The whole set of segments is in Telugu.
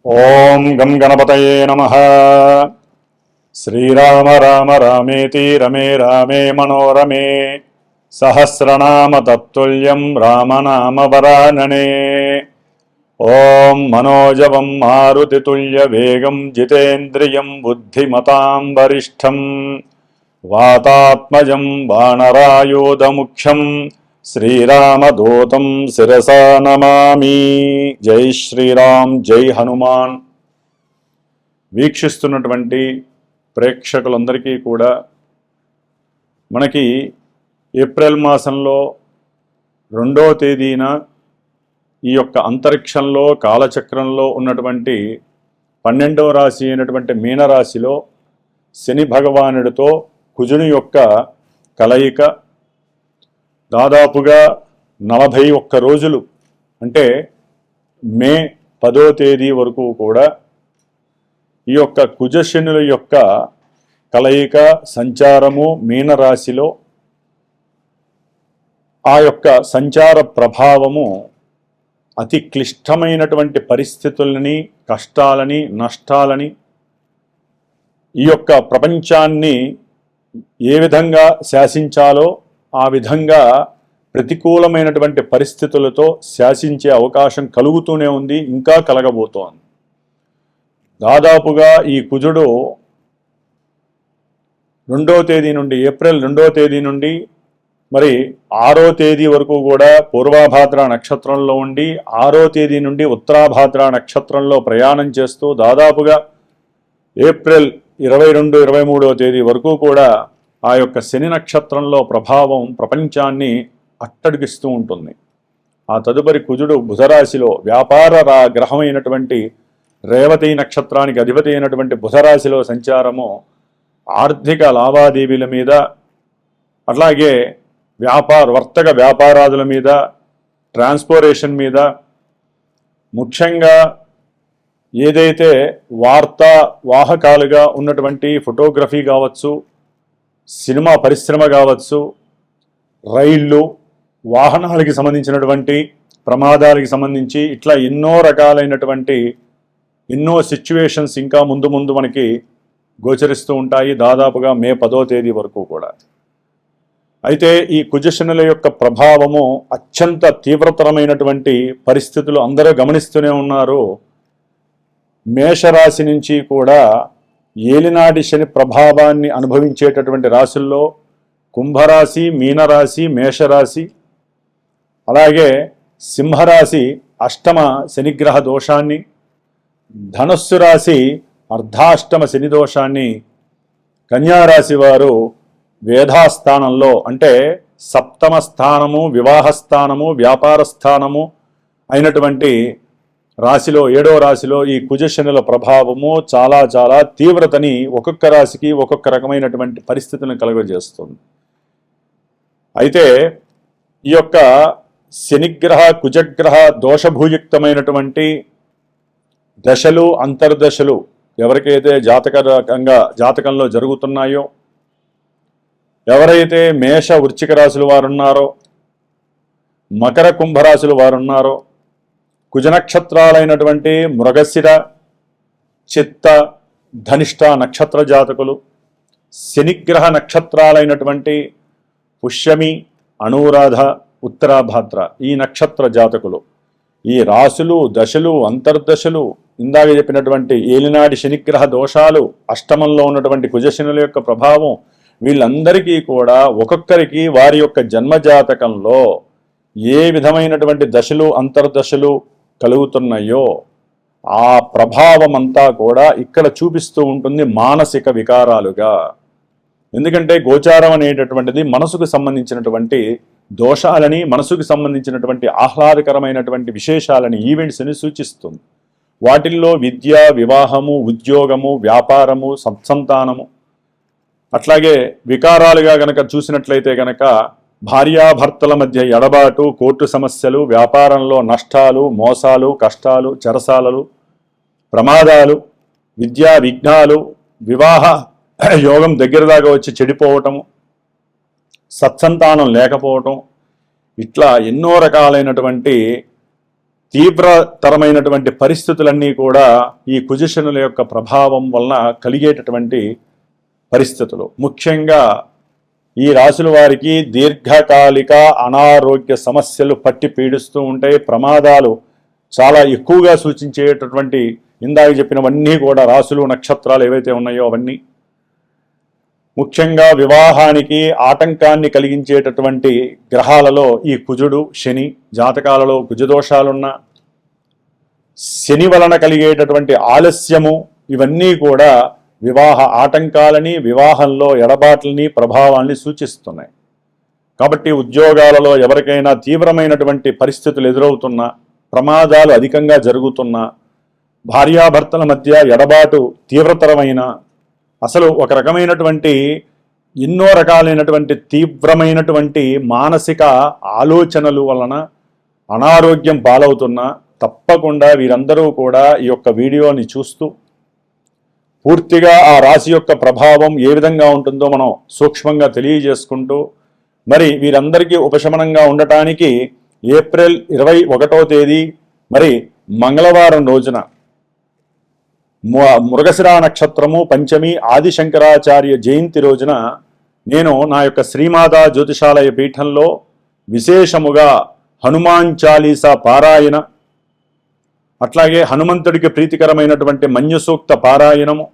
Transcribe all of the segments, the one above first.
ఓం గం గణపతయే నమః. శ్రీరామ రామ రామేతి రమే రామే మనోరమే సహస్రనామ తత్తుల్యం రామనామ వరాననే. ఓం మనోజవం మారుతితుల్య వేగం జితేంద్రియం బుద్ధిమతాం వరిష్టం వాతాత్మజం వానరాయూధముఖ్యం శ్రీరామదూతం శిరసా నమామి. జై శ్రీరామ్, జై హనుమాన్. వీక్షిస్తున్నటువంటి ప్రేక్షకులందరికీ కూడా మనకి ఏప్రిల్ మాసంలో 2వ తేదీన ఈ యొక్క అంతరిక్షంలో కాలచక్రంలో ఉన్నటువంటి 12వ రాశి అయినటువంటి మీనరాశిలో శని భగవానుడితో కుజుని యొక్క కలయిక దాదాపుగా 41 రోజులు, అంటే మే 10వ తేదీ వరకు కూడా ఈ యొక్క కుజశనుల యొక్క కలయిక సంచారము మీనరాశిలో ఆ యొక్క సంచార ప్రభావము అతి క్లిష్టమైనటువంటి పరిస్థితులని, కష్టాలని, నష్టాలని, ఈ యొక్క ప్రపంచాన్ని ఏ విధంగా శాసించాలో ఆ విధంగా ప్రతికూలమైనటువంటి పరిస్థితులతో శాసించే అవకాశం కలుగుతూనే ఉంది, ఇంకా కలగబోతోంది. దాదాపుగా ఈ కుజుడు 2వ తేదీ నుండి, ఏప్రిల్ 2వ తేదీ నుండి మరి 6వ తేదీ వరకు కూడా పూర్వాభాద్ర నక్షత్రంలో ఉండి 6వ తేదీ నుండి ఉత్తరాభాద్ర నక్షత్రంలో ప్రయాణం చేస్తూ దాదాపుగా ఏప్రిల్ 22, 23వ తేదీ వరకు కూడా ఆ యొక్క శని నక్షత్రంలో ప్రభావం ప్రపంచాన్ని అట్టడిగిస్తూ ఉంటుంది. ఆ తదుపరి కుజుడు బుధరాశిలో వ్యాపార గ్రహమైనటువంటి రేవతి నక్షత్రానికి అధిపతి అయినటువంటి బుధరాశిలో సంచారము ఆర్థిక లావాదేవీల మీద, అట్లాగే వర్తక వ్యాపారాదుల మీద, ట్రాన్స్పోర్టేషన్ మీద, ముఖ్యంగా ఏదైతే వార్తా వాహకాలుగా ఉన్నటువంటి ఫోటోగ్రఫీ కావచ్చు, సినిమా పరిశ్రమ కావచ్చు, రైళ్ళు, వాహనాలకి సంబంధించినటువంటి ప్రమాదాలకి సంబంధించి ఇట్లా ఎన్నో రకాలైనటువంటి ఎన్నో సిచ్యువేషన్స్ ఇంకా ముందు ముందు మనకి గోచరిస్తూ ఉంటాయి, దాదాపుగా మే 10వ తేదీ వరకు కూడా. అయితే ఈ కుజశనుల యొక్క ప్రభావము అత్యంత తీవ్రతరమైనటువంటి పరిస్థితులు అందరూ గమనిస్తూనే ఉన్నారు. మేషరాశి నుంచి కూడా ఏలినాటి శని ప్రభావాన్ని అనుభవించేటటువంటి రాశుల్లో కుంభరాశి, మీనరాశి, మేషరాశి, అలాగే సింహరాశి అష్టమ శనిగ్రహ దోషాన్ని, ధనుస్సు రాశి అర్ధాష్టమ శని దోషాన్ని, కన్యారాశి వారు వేధాస్థానంలో అంటే సప్తమ స్థానము, వివాహ స్థానము, వ్యాపార స్థానము అయినటువంటి రాశిలో 7వ రాశిలో ఈ కుజశనుల ప్రభావము చాలా చాలా తీవ్రతని ఒక్కొక్క రాశికి ఒక్కొక్క రకమైనటువంటి పరిస్థితులను కలుగజేస్తుంది. అయితే ఈ యొక్క శనిగ్రహ కుజగ్రహ దోషభూయుక్తమైనటువంటి దశలు, అంతర్దశలు ఎవరికైతే జాతకంలో జరుగుతున్నాయో, ఎవరైతే మేష వృశ్చిక రాశులు వారున్నారో, మకర కుంభరాశులు వారున్నారో, కుజనక్షత్రాలైనటువంటి మృగశిర, చిత్త, ధనిష్ట నక్షత్ర జాతకులు, శనిగ్రహ నక్షత్రాలైనటువంటి పుష్యమి, అనురాధ, ఉత్తరాభాద్ర ఈ నక్షత్ర జాతకులు, ఈ రాశులు, దశలు, అంతర్దశలు, ఇందాక చెప్పినటువంటి ఏలినాటి శనిగ్రహ దోషాలు, అష్టమంలో ఉన్నటువంటి కుజశనుల యొక్క ప్రభావం, వీళ్ళందరికీ కూడా ఒక్కొక్కరికి వారి యొక్క జన్మజాతకంలో ఏ విధమైనటువంటి దశలు, అంతర్దశలు కలుగుతున్నాయో ఆ ప్రభావం అంతా కూడా ఇక్కడ చూపిస్తూ ఉంటుంది మానసిక వికారాలుగా. ఎందుకంటే గోచారం అనేటటువంటిది మనసుకు సంబంధించినటువంటి దోషాలని, మనసుకు సంబంధించినటువంటి ఆహ్లాదకరమైనటువంటి విశేషాలని, ఈవెంట్స్ని సూచిస్తుంది. వాటిల్లో విద్య, వివాహము, ఉద్యోగము, వ్యాపారము, సత్సంతానము, అట్లాగే వికారాలుగా గనక చూసినట్లయితే గనక భార్యాభర్తల మధ్య ఎడబాటు, కోర్టు సమస్యలు, వ్యాపారంలో నష్టాలు, మోసాలు, కష్టాలు, చెరసాలలు, ప్రమాదాలు, విద్యా విఘ్నాలు, వివాహ యోగం దగ్గర దాకా వచ్చి చెడిపోవటము, సత్సంతానం లేకపోవటం, ఇట్లా ఎన్నో రకాలైనటువంటి తీవ్రతరమైనటువంటి పరిస్థితులన్నీ కూడా ఈ కుజశనుల యొక్క ప్రభావం వలన కలిగేటటువంటి పరిస్థితులు. ముఖ్యంగా ఈ రాశుల వారికి దీర్ఘకాలిక అనారోగ్య సమస్యలు పట్టి పీడిస్తూ ఉంటాయి. ప్రమాదాలు చాలా ఎక్కువగా సూచించేటటువంటి ఇందాక చెప్పినవన్నీ కూడా రాశులు నక్షత్రాలు ఏవైతే ఉన్నాయో అవన్నీ. ముఖ్యంగా వివాహానికి ఆటంకాన్ని కలిగించేటటువంటి గ్రహాలలో ఈ కుజుడు, శని, జాతకాలలో కుజదోషాలున్న, శని వలన కలిగేటటువంటి ఆలస్యము, ఇవన్నీ కూడా వివాహ ఆటంకాలని, వివాహంలో ఎడబాట్లని, ప్రభావాల్ని సూచిస్తున్నాయి. కాబట్టి ఉద్యోగాలలో ఎవరికైనా తీవ్రమైనటువంటి పరిస్థితులు ఎదురవుతున్నా, ప్రమాదాలు అధికంగా జరుగుతున్నా, భార్యాభర్తల మధ్య ఎడబాటు తీవ్రతరమైన, అసలు ఒక రకమైనటువంటి ఎన్నో రకాలైనటువంటి తీవ్రమైనటువంటి మానసిక ఆలోచనలు వలన అనారోగ్యం పాలవుతున్నా తప్పకుండా వీరందరూ కూడా ఈ యొక్క వీడియోని చూస్తూ పూర్తిగా ఆ రాశి యొక్క ప్రభావం ఏ విధంగా ఉంటుందో మనం సూక్ష్మంగా తెలియజేసుకుంటూ, మరి వీరందరికీ ఉపశమనంగా ఉండటానికి ఏప్రిల్ 21వ తేదీ మరి మంగళవారం రోజున మృగశిర నక్షత్రము, పంచమి, ఆదిశంకరాచార్య జయంతి రోజున నేను నా యొక్క శ్రీమాతా జ్యోతిషాలయ పీఠంలో విశేషముగా హనుమాన్ చాలీసా పారాయణ, అట్లాగే హనుమంతుడికి ప్రీతికరమైనటువంటి మన్యసూక్త పారాయణము,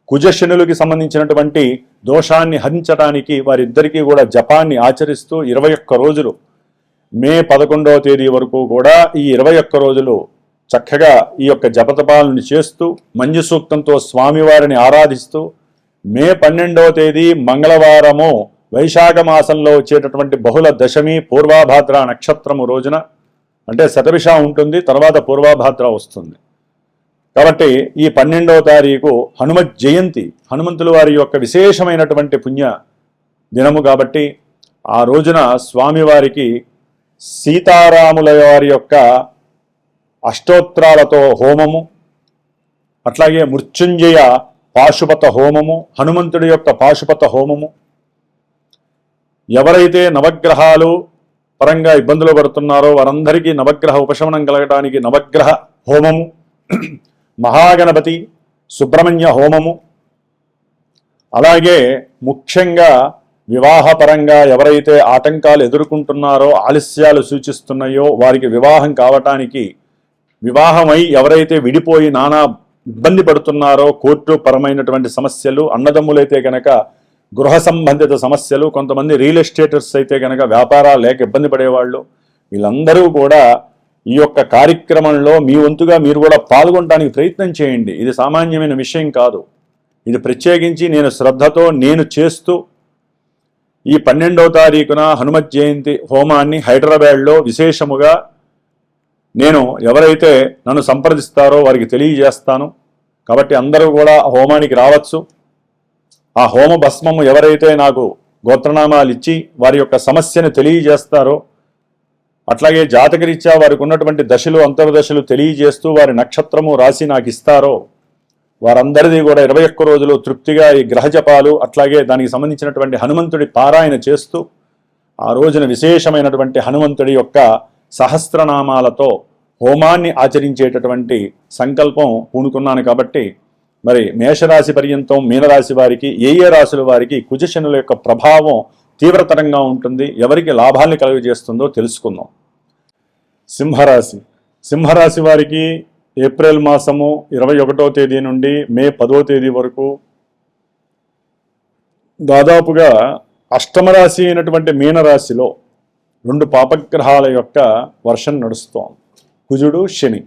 కుజశనులకి సంబంధించినటువంటి దోషాన్ని హరించడానికి వారిద్దరికీ కూడా జపాన్ని ఆచరిస్తూ 21 రోజులు, మే 11వ తేదీ వరకు కూడా ఈ 21 రోజులు చక్కగా ఈ యొక్క జపతపాలను చేస్తూ మంజుసూక్తంతో స్వామివారిని ఆరాధిస్తూ, మే 12వ తేదీ మంగళవారము వైశాఖ మాసంలో వచ్చేటటువంటి బహుళ దశమి పూర్వాభాద్ర నక్షత్రము రోజున, అంటే శతభిష ఉంటుంది, తర్వాత పూర్వాభాద్ర వస్తుంది. కాబట్టి ఈ 12వ తారీఖు హనుమత్ జయంతి, హనుమంతుల వారి యొక్క విశేషమైనటువంటి పుణ్య దినము కాబట్టి ఆ రోజున స్వామివారికి సీతారాముల వారి యొక్క అష్టోత్తరాలతో హోమము, అట్లాగే మృత్యుంజయ పాశుపత హోమము, హనుమంతుడి యొక్క పాశుపత హోమము, ఎవరైతే నవగ్రహాలు పరంగా ఇబ్బందులు పడుతున్నారో వారందరికీ నవగ్రహ ఉపశమనం కలగడానికి నవగ్రహ హోమము, మహాగణపతి సుబ్రహ్మణ్య హోమము, అలాగే ముఖ్యంగా వివాహపరంగా ఎవరైతే ఆటంకాలు ఎదుర్కొంటున్నారో, ఆలస్యాలు సూచిస్తున్నాయో వారికి వివాహం కావటానికి, వివాహమై ఎవరైతే విడిపోయి నానా ఇబ్బంది పడుతున్నారో, కోర్టు పరమైనటువంటి సమస్యలు, అన్నదమ్ములైతే కనుక గృహ సంబంధిత సమస్యలు, కొంతమంది రియల్ ఎస్టేటర్స్ అయితే కనుక వ్యాపారాలు లేక ఇబ్బంది పడేవాళ్ళు, వీళ్ళందరూ కూడా ఈ యొక్క కార్యక్రమంలో మీ వంతుగా మీరు కూడా పాల్గొనడానికి ప్రయత్నం చేయండి. ఇది సామాన్యమైన విషయం కాదు. ఇది ప్రత్యేకించి నేను శ్రద్ధతో నేను చేస్తూ ఈ 12వ తారీఖున హనుమత్ జయంతి హోమాన్ని హైదరాబాద్లో విశేషముగా నేను ఎవరైతే నన్ను సంప్రదిస్తారో వారికి తెలియజేస్తాను. కాబట్టి అందరూ కూడా హోమానికి రావచ్చు. ఆ హోమ భస్మము ఎవరైతే నాకు గోత్రనామాలు ఇచ్చి వారి యొక్క సమస్యను తెలియజేస్తారో, అట్లాగే జాతకరీత్యా వారికి ఉన్నటువంటి దశలు అంతర్దశలు తెలియజేస్తూ వారి నక్షత్రము రాసి నాకు ఇస్తారో వారందరిది కూడా 21 రోజులు తృప్తిగా ఈ గ్రహ జపాలు, అట్లాగే దానికి సంబంధించినటువంటి హనుమంతుడి పారాయణ చేస్తూ ఆ రోజున విశేషమైనటువంటి హనుమంతుడి యొక్క సహస్రనామాలతో హోమాన్ని ఆచరించేటటువంటి సంకల్పం పూనుకున్నాను. కాబట్టి మరి మేషరాశి పర్యంతం మీనరాశి వారికి ఏ రాశుల వారికి కుజశనుల యొక్క ప్రభావం తీవ్రతరంగా ఉంటుంది, ఎవరికి లాభాన్ని కలుగజేస్తుందో తెలుసుకుందాం. సింహరాశి వారికి ఏప్రిల్ మాసము 21వ తేదీ నుండి మే 10వ తేదీ వరకు దాదాపుగా అష్టమరాశి అయినటువంటి మీనరాశిలో 2 పాపగ్రహాల యొక్క వర్షం నడుస్తోంది, కుజుడు, శని.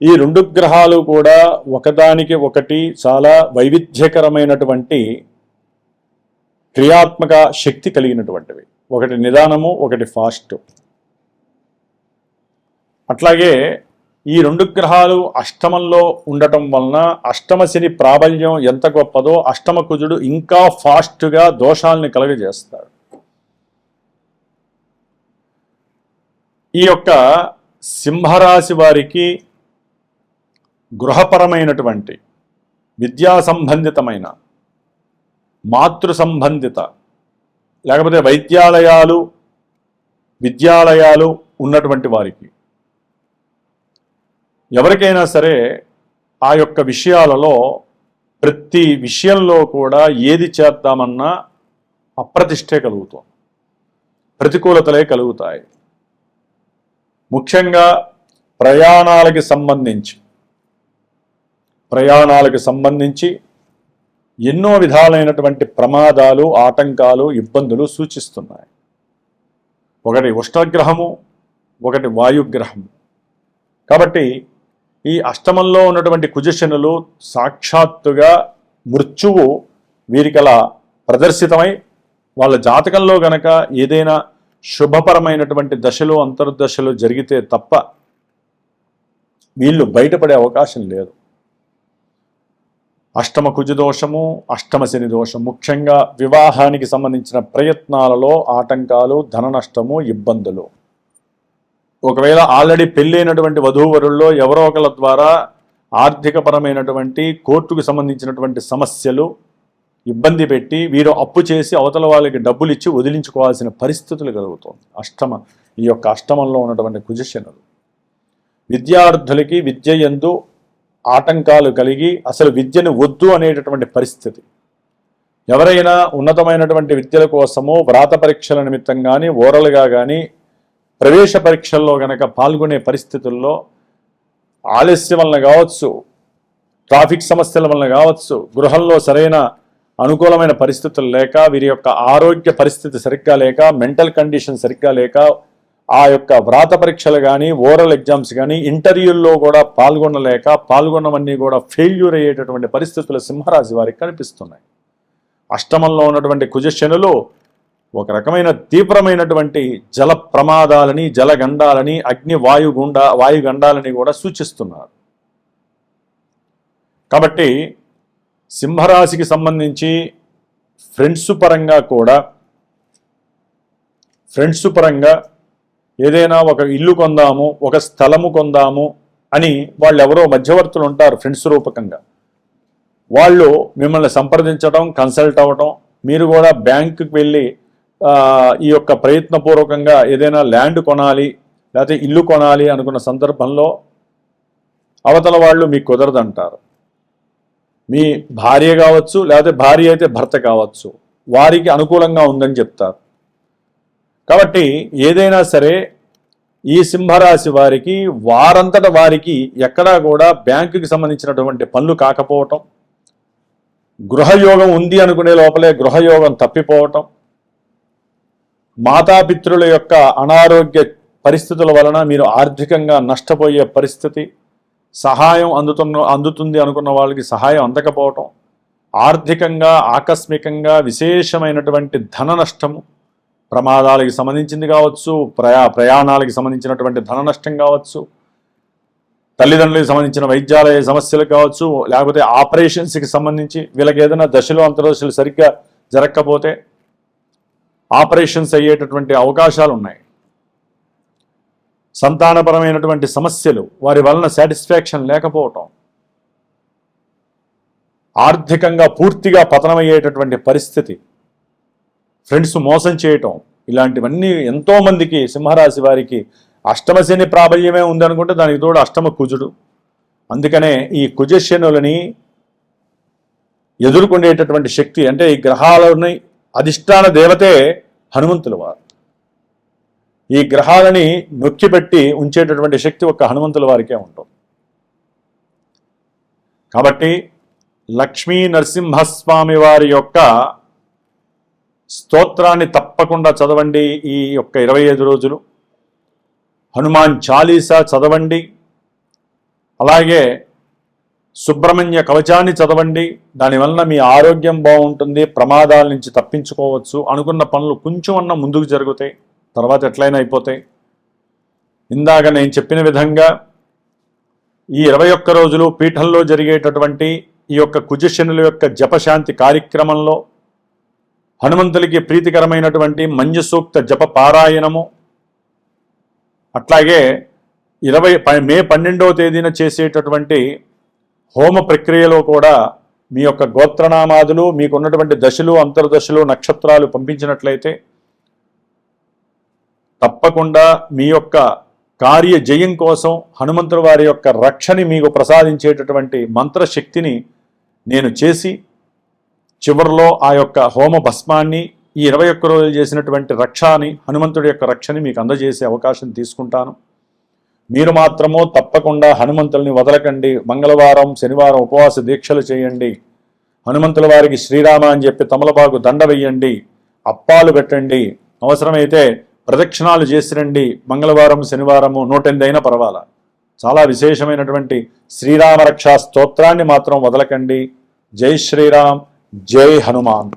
ఈ 2 గ్రహాలు కూడా ఒకదానికి ఒకటి చాలా వైవిధ్యకరమైనటువంటి క్రియాత్మక శక్తి కలిగినటువంటివి. ఒకటి నిదానము, ఒకటి ఫాస్ట్. అట్లాగే ఈ 2 గ్రహాలు అష్టమంలో ఉండటం వలన అష్టమ శని ప్రాబల్యం ఎంత గొప్పదో అష్టమ కుజుడు ఇంకా ఫాస్ట్గా దోషాలని కలుగజేస్తాడు. ఈ యొక్క సింహరాశి వారికి గృహపరమైనటువంటి విద్యా సంబంధితమైన, మాతృ సంబంధిత, లేకపోతే విద్యాలయాలు ఉన్నటువంటి వారికి, ఎవరికైనా సరే ఆ యొక్క విషయాలలో ప్రతి విషయంలో కూడా ఏది చేద్దామన్నా అప్రతిష్టే కలుగుతుంది, ప్రతికూలతలే కలుగుతాయి. ముఖ్యంగా ప్రయాణాలకు సంబంధించి ఎన్నో విధాలైనటువంటి ప్రమాదాలు, ఆటంకాలు, ఇబ్బందులు సూచిస్తున్నాయి. ఒకటి ఉష్ణగ్రహము, ఒకటి వాయుగ్రహము. కాబట్టి ఈ అష్టమంలో ఉన్నటువంటి కుజశనులు సాక్షాత్తుగా మృత్యువు వీరికలా ప్రదర్శితమై వాళ్ళ జాతకంలో గనక ఏదైనా శుభపరమైనటువంటి దశలు, అంతర్దశలు జరిగితే తప్ప వీళ్ళు బయటపడే అవకాశం లేదు. అష్టమ కుజదోషము, అష్టమ శని దోషం, ముఖ్యంగా వివాహానికి సంబంధించిన ప్రయత్నాలలో ఆటంకాలు, ధన నష్టము, ఇబ్బందులు. ఒకవేళ ఆల్రెడీ పెళ్ళైనటువంటి వధూవరుల్లో ఎవరో ఒకరి ద్వారా ఆర్థికపరమైనటువంటి కోర్టుకు సంబంధించినటువంటి సమస్యలు ఇబ్బంది పెట్టి వీరు అప్పు చేసి అవతల వాళ్ళకి డబ్బులు ఇచ్చి వదిలించుకోవాల్సిన పరిస్థితులు కలుగుతుంది. ఈ యొక్క అష్టమంలో ఉన్నటువంటి కుజశనులు విద్యార్థులకి విద్య యందు ఆటంకాలు కలిగి అసలు విద్యను వద్దు అనేటటువంటి పరిస్థితి. ఎవరైనా ఉన్నతమైనటువంటి విద్యల కోసము వ్రాత పరీక్షల నిమిత్తం కానీ, ఓరల్గా కానీ, ప్రవేశ పరీక్షల్లో గనక పాల్గొనే పరిస్థితుల్లో ఆలస్యం వలన కావచ్చు, ట్రాఫిక్ సమస్యల వలన కావచ్చు, గృహంలో సరైన అనుకూలమైన పరిస్థితులు లేక, వీరి యొక్క ఆరోగ్య పరిస్థితి సరిగ్గా లేక, మెంటల్ కండిషన్ సరిగ్గా లేక, ఆ యొక్క వ్రాత పరీక్షలు కానీ, ఓరల్ ఎగ్జామ్స్ కానీ, ఇంటర్వ్యూల్లో కూడా పాల్గొన్నవన్నీ కూడా ఫెయిల్యూర్ అయ్యేటటువంటి పరిస్థితులు సింహరాశి వారికి కనిపిస్తున్నాయి. అష్టమంలో ఉన్నటువంటి కుజశనులు ఒక రకమైన తీవ్రమైనటువంటి జల ప్రమాదాలని, జలగండాలని, అగ్ని వాయుగండాలని కూడా సూచిస్తున్నారు. కాబట్టి సింహరాశికి సంబంధించి ఫ్రెండ్స్ పరంగా ఏదైనా ఒక ఇల్లు కొందాము, ఒక స్థలము కొందాము అని వాళ్ళు ఎవరో మధ్యవర్తులు ఉంటారు ఫ్రెండ్స్ రూపకంగా. వాళ్ళు మిమ్మల్ని సంప్రదించడం, కన్సల్ట్ అవ్వటం, మీరు కూడా బ్యాంకుకి వెళ్ళి ఈ యొక్క ప్రయత్నపూర్వకంగా ఏదైనా ల్యాండ్ కొనాలి లేకపోతే ఇల్లు కొనాలి అనుకున్న సందర్భంలో అవతల వాళ్ళు మీకు కుదరదంటారు. మీ భార్య కావచ్చు, లేకపోతే భార్య అయితే భర్త కావచ్చు, వారికి అనుకూలంగా ఉందని చెప్తారు. కాబట్టి ఏదైనా సరే ఈ సింహరాశి వారికి వారంతట వారికి ఎక్కడా కూడా బ్యాంకుకి సంబంధించినటువంటి పనులు కాకపోవటం, గృహయోగం ఉంది అనుకునే లోపలే గృహయోగం తప్పిపోవటం, మాతాపితృల యొక్క అనారోగ్య పరిస్థితుల వలన మీరు ఆర్థికంగా నష్టపోయే పరిస్థితి, సహాయం అందుతుంది అనుకున్న వాళ్ళకి సహాయం అందకపోవటం, ఆర్థికంగా ఆకస్మికంగా విశేషమైనటువంటి ధన నష్టము, ప్రమాదాలకు సంబంధించింది కావచ్చు, ప్రయాణాలకు సంబంధించినటువంటి ధన నష్టం కావచ్చు, తల్లిదండ్రులకు సంబంధించిన వైద్యాలయ సమస్యలు కావచ్చు, లేకపోతే ఆపరేషన్స్కి సంబంధించి వీళ్ళకి ఏదైనా దశలు, అంతర్దశలు సరిగ్గా జరగకపోతే ఆపరేషన్స్ అయ్యేటటువంటి అవకాశాలు ఉన్నాయి. సంతానపరమైనటువంటి సమస్యలు, వారి వలన సాటిస్ఫాక్షన్ లేకపోవటం, ఆర్థికంగా పూర్తిగా పతనమయ్యేటటువంటి పరిస్థితి, ఫ్రెండ్స్ మోసం చేయటం, ఇలాంటివన్నీ ఎంతోమందికి సింహరాశి వారికి అష్టమశని ప్రాబల్యమే ఉందనుకుంటే దానికి తోడు అష్టమ కుజుడు. అందుకనే ఈ కుజశనులని ఎదుర్కొనేటటువంటి శక్తి, అంటే ఈ గ్రహాలని అధిష్టాన దేవతే హనుమంతుల వారు. ఈ గ్రహాలని నొక్కిపెట్టి ఉంచేటటువంటి శక్తి ఒక్క హనుమంతుల వారికే ఉంటుంది. కాబట్టి లక్ష్మీ నరసింహస్వామి వారి యొక్క స్తోత్రాన్ని తప్పకుండా చదవండి. ఈ యొక్క 25 రోజులు హనుమాన్ చాలీసా చదవండి, అలాగే సుబ్రహ్మణ్య కవచాన్ని చదవండి. దానివల్ల మీ ఆరోగ్యం బాగుంటుంది, ప్రమాదాల నుంచి తప్పించుకోవచ్చు, అనుకున్న పనులు కొంచెం అన్న ముందుకు జరుగుతాయి, తర్వాత ఎట్లయినా అయిపోతాయి. ఇందాక నేను చెప్పిన విధంగా ఈ 21 రోజులు పీఠంలో జరిగేటటువంటి ఈ యొక్క కుజశనుల యొక్క జపశాంతి కార్యక్రమంలో హనుమంతులకి ప్రీతికరమైనటువంటి మంజు సూక్త జప పారాయణము, అట్లాగే మే 12వ తేదీన చేసేటటువంటి హోమ ప్రక్రియలో కూడా మీ యొక్క గోత్రనామాదులు, మీకున్నటువంటి దశలు, అంతర్దశలు, నక్షత్రాలు పంపించినట్లయితే తప్పకుండా మీ యొక్క కార్య జయం కోసం హనుమంతుల వారి యొక్క రక్షని మీకు ప్రసాదించేటటువంటి మంత్రశక్తిని నేను చేసి చివరిలో ఆ యొక్క హోమ భస్మాన్ని ఈ 21 రోజులు చేసినటువంటి రక్షని హనుమంతుడి యొక్క రక్షని మీకు అందజేసే అవకాశం తీసుకుంటాను. మీరు మాత్రము తప్పకుండా హనుమంతుల్ని వదలకండి. మంగళవారం శనివారం ఉపవాస దీక్షలు చేయండి. హనుమంతుల వారికి శ్రీరామ అని చెప్పి తమలపాకు దండ వెయ్యండి, అప్పాలు పెట్టండి, అవసరమైతే ప్రదక్షిణాలు చేసిరండి. మంగళవారం శనివారము 108 అయినా పర్వాలా. చాలా విశేషమైనటువంటి శ్రీరామ రక్షా స్తోత్రాన్ని మాత్రం వదలకండి. జై శ్రీరామ్, జై హనుమాన్.